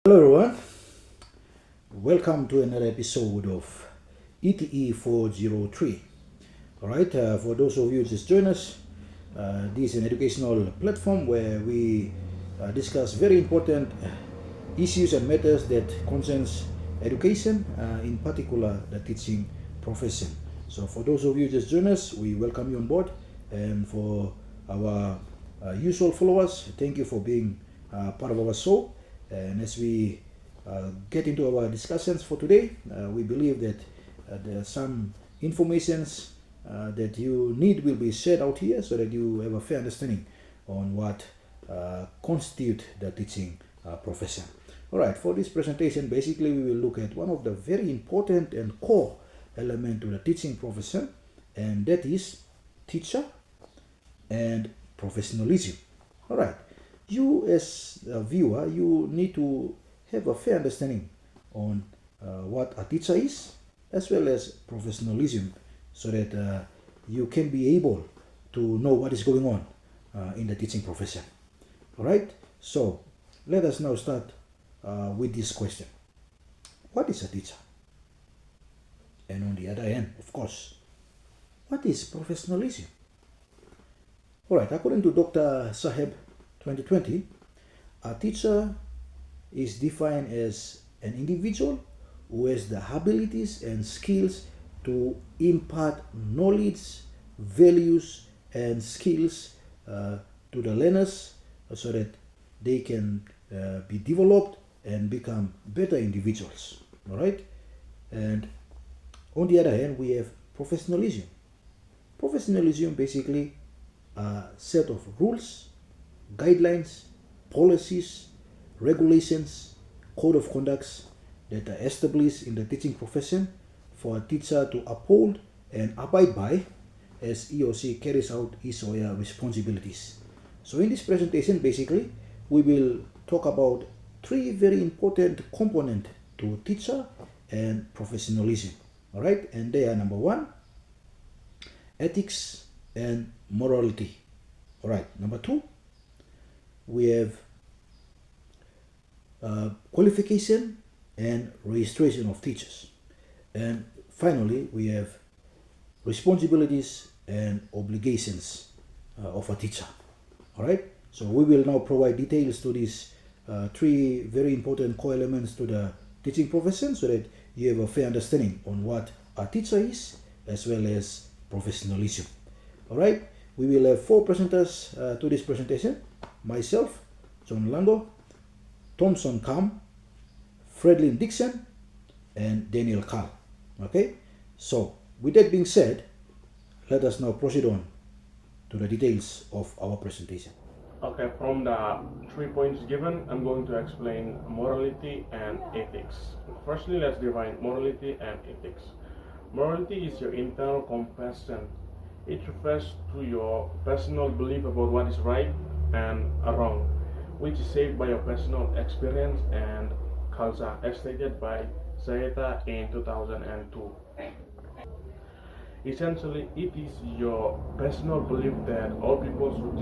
Hello everyone, welcome to another episode of ETE 403. Alright, for those of you just join us, this is an educational platform where we discuss very important issues and matters that concerns education, in particular the teaching profession. So for those of you just join us, we welcome you on board, and for our usual followers, thank you for being part of our show. And as we get into our discussions for today, we believe that there are some informations that you need will be shared out here so that you have a fair understanding on what constitute the teaching profession. All right, for this presentation, basically we will look at one of the very important and core element to the teaching profession, and that is teacher and professionalism. All right. You as a viewer, you need to have a fair understanding on what a teacher is, as well as professionalism, so that you can be able to know what is going on in the teaching profession. All right, so let us now start with this question. What is a teacher? And on the other hand, of course, what is professionalism? All right, according to Dr. Saheb 2020, a teacher is defined as an individual who has the abilities and skills to impart knowledge, values, and skills to the learners so that they can be developed and become better individuals. All right? And on the other hand, we have professionalism. Professionalism basically a set of rules, guidelines, policies, regulations, code of conducts that are established in the teaching profession for a teacher to uphold and abide by as he or she carries out his or her responsibilities. So in this presentation, basically, we will talk about three very important components to teacher and professionalism. All right, and they are: number one, ethics and morality. All right, number two, we have qualification and registration of teachers. And finally, we have responsibilities and obligations of a teacher. All right, so we will now provide details to these three very important core elements to the teaching profession so that you have a fair understanding on what a teacher is as well as professionalism. All right, we will have four presenters to this presentation: myself, John Lango, Thompson Kam, Fredlin Dixon, and Daniel Carl. Okay, so with that being said, let us now proceed on to the details of our presentation. Okay, from the 3 points given, I'm going to explain morality and ethics. Firstly, let's define morality and ethics. Morality is your internal compassion. It refers to your personal belief about what is right and wrong, which is shaped by your personal experience and culture, as stated by Zayeta in 2002. Essentially, it is your personal belief that all people should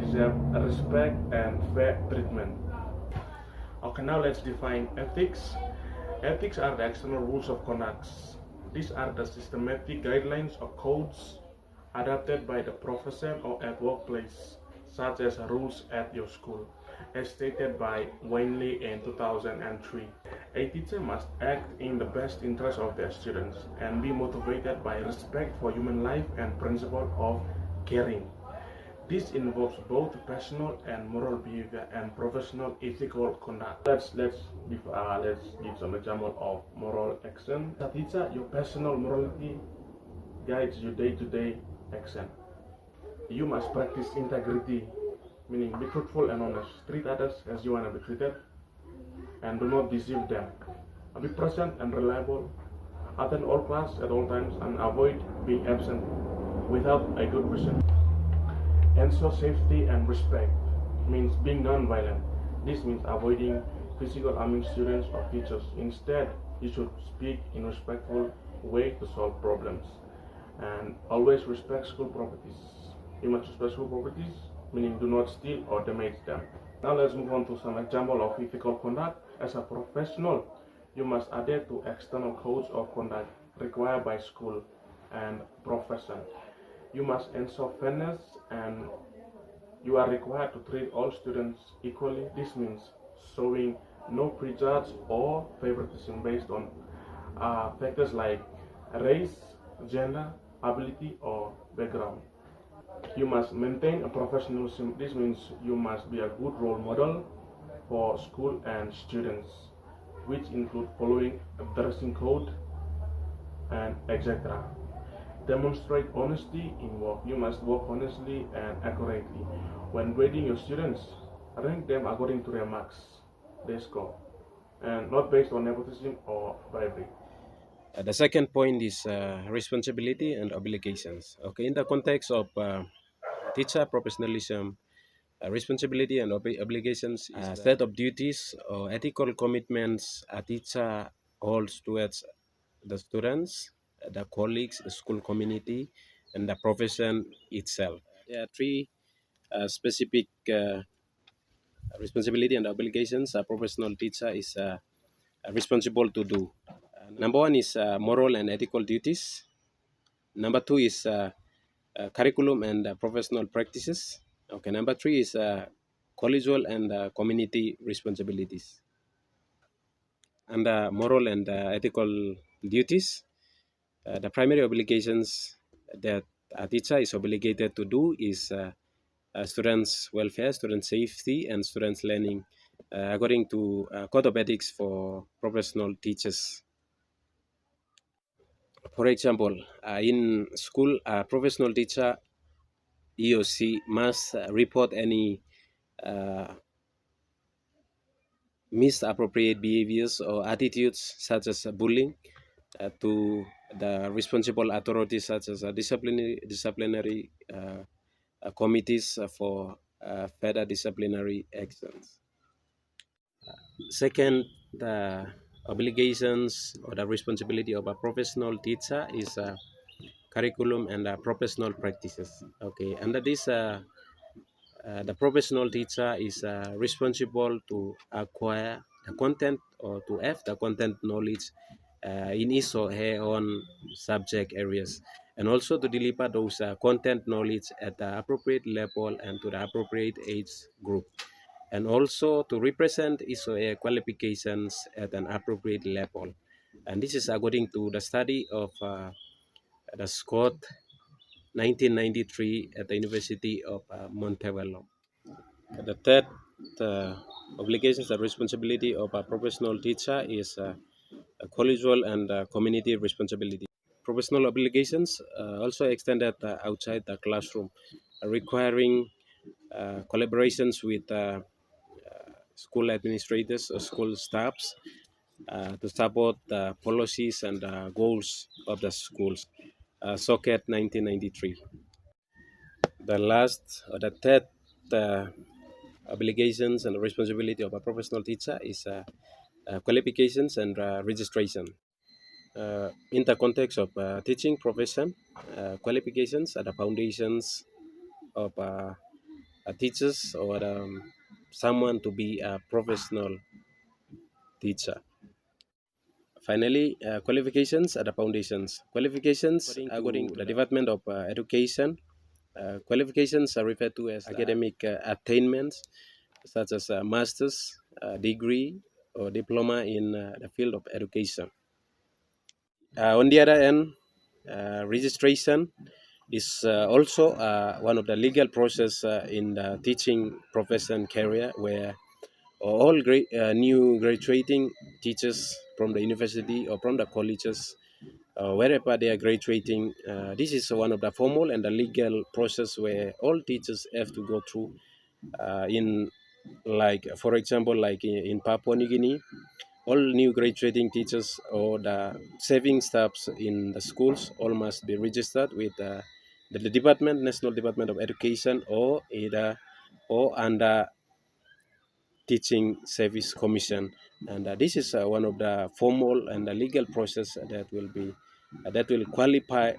deserve respect and fair treatment. Okay, now let's define ethics. Ethics are the external rules of conduct. These are the systematic guidelines or codes adopted by the profession or at workplace, such as rules at your school, as stated by Wainley in 2003. A teacher must act in the best interest of their students and be motivated by respect for human life and principle of caring. This involves both personal and moral behavior and professional ethical conduct. Let's give some example of moral action. As a teacher, your personal morality guides your day-to-day action. You must practice integrity, meaning be truthful and honest. Treat others as you want to be treated, and do not deceive them. Be present and reliable. Attend all class at all times and avoid being absent without a good reason. Ensure safety and respect, means being non-violent. This means avoiding physical harming students or teachers. Instead, you should speak in a respectful way to solve problems. And always respect school properties. You must respect school properties, meaning do not steal or damage them. Now let's move on to some example of ethical conduct. As a professional, you must adhere to external codes of conduct required by school and profession. You must ensure fairness and you are required to treat all students equally. This means showing no prejudice or favoritism based on factors like race, gender, ability, or background. You must maintain a professionalism. This means you must be a good role model for school and students, which include following a dressing code and etc. Demonstrate honesty in work. You must work honestly and accurately. When grading your students, rank them according to their marks they score, and not based on nepotism or bribery. The second point is responsibility and obligations. Okay, in the context of teacher professionalism, responsibility and obligations is a set of duties or ethical commitments a teacher holds towards the students, the colleagues, the school community, and the profession itself. There are three specific responsibility and obligations a professional teacher is responsible to do. Number one is moral and ethical duties. Number two is curriculum and professional practices. Okay. Number three is collegial and community responsibilities. And moral and ethical duties. The primary obligations that a teacher is obligated to do is students' welfare, student safety, and students' learning, according to Code of Ethics for professional teachers. For example, in school, a professional teacher, he or she must report any uh, misappropriate behaviors or attitudes such as bullying to the responsible authorities such as disciplinary committees for further disciplinary actions. Second, the obligations or the responsibility of a professional teacher is curriculum and professional practices. Okay, under this, the professional teacher is responsible to acquire the content or to have the content knowledge in his or her own subject areas, and also to deliver those content knowledge at the appropriate level and to the appropriate age group, and also to represent his or her qualifications at an appropriate level. And this is according to the study of the Scott 1993 at the University of Montevideo. The third obligations and responsibility of a professional teacher is a collegial and community responsibility. Professional obligations also extended outside the classroom, requiring collaborations with school administrators or school staffs to support the policies and goals of the schools. SOCAT 1993. The last or the third uh, obligations and responsibility of a professional teacher is qualifications and registration. In the context of teaching profession, qualifications are the foundations of teachers or someone to be a professional teacher. Finally, qualifications are the foundations. Qualifications, according to the Department of Education, qualifications are referred to as academic attainments, such as a master's degree or diploma in the field of education. On the other end, registration is also one of the legal process in the teaching profession career where all new graduating teachers from the university or from the colleges, wherever they are graduating, this is one of the formal and the legal process where all teachers have to go through. In like for example, like in Papua New Guinea, all new graduating teachers or the serving staffs in the schools all must be registered with the department, National Department of Education, or either or under Teaching Service Commission, and this is one of the formal and the legal process that will qualify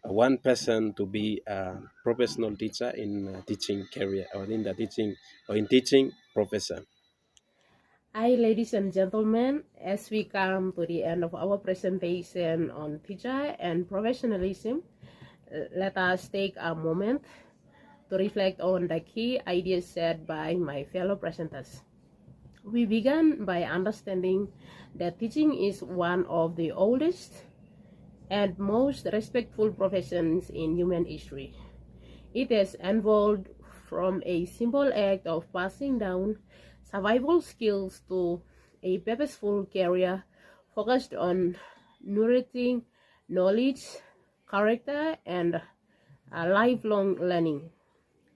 one person to be a professional teacher in teaching career or in the teaching or in teaching profession. Hi, ladies and gentlemen. As we come to the end of our presentation on teacher and professionalism, let us take a moment to reflect on the key ideas said by my fellow presenters. We began by understanding that teaching is one of the oldest and most respectful professions in human history. It has evolved from a simple act of passing down survival skills to a purposeful career focused on nurturing knowledge, character, and lifelong learning.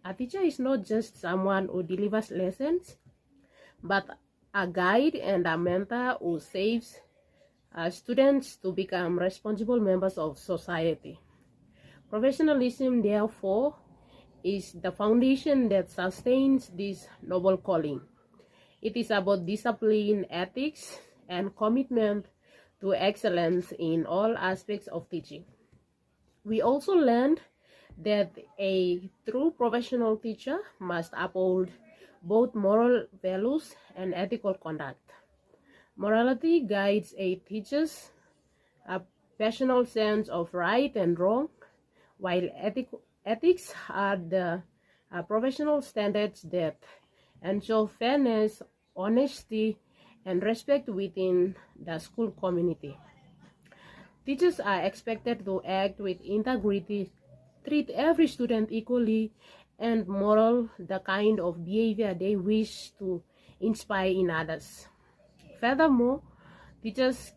A teacher is not just someone who delivers lessons, but a guide and a mentor who saves students to become responsible members of society. Professionalism, therefore, is the foundation that sustains this noble calling. It is about discipline, ethics, and commitment to excellence in all aspects of teaching. We also learned that a true professional teacher must uphold both moral values and ethical conduct. Morality guides a teacher's passional sense of right and wrong, while ethics are the professional standards that ensure fairness, honesty, and respect within the school community. Teachers are expected to act with integrity, treat every student equally, and model the kind of behavior they wish to inspire in others. Furthermore, teachers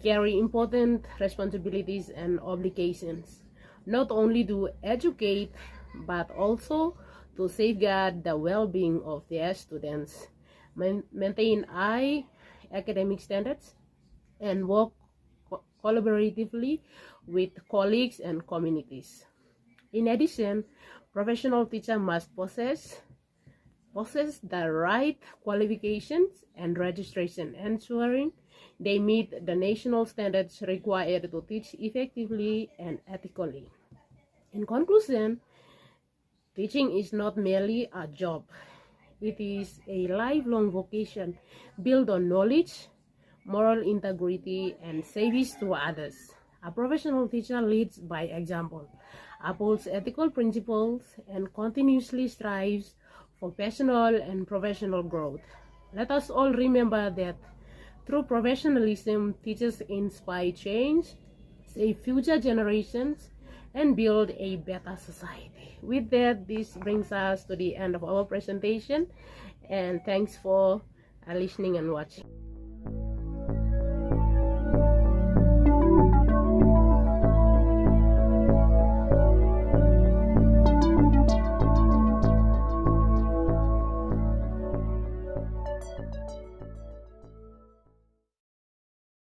carry important responsibilities and obligations, not only to educate, but also to safeguard the well-being of their students, maintain high academic standards, and work collaboratively with colleagues and communities. In addition, professional teachers must possess the right qualifications and registration, ensuring they meet the national standards required to teach effectively and ethically. In conclusion, teaching is not merely a job. It is a lifelong vocation built on knowledge, moral integrity, and service to others. A professional teacher leads by example, upholds ethical principles, and continuously strives for personal and professional growth. Let us all remember that through professionalism, teachers inspire change, save future generations, and build a better society. With that, this brings us to the end of our presentation, and thanks for listening and watching.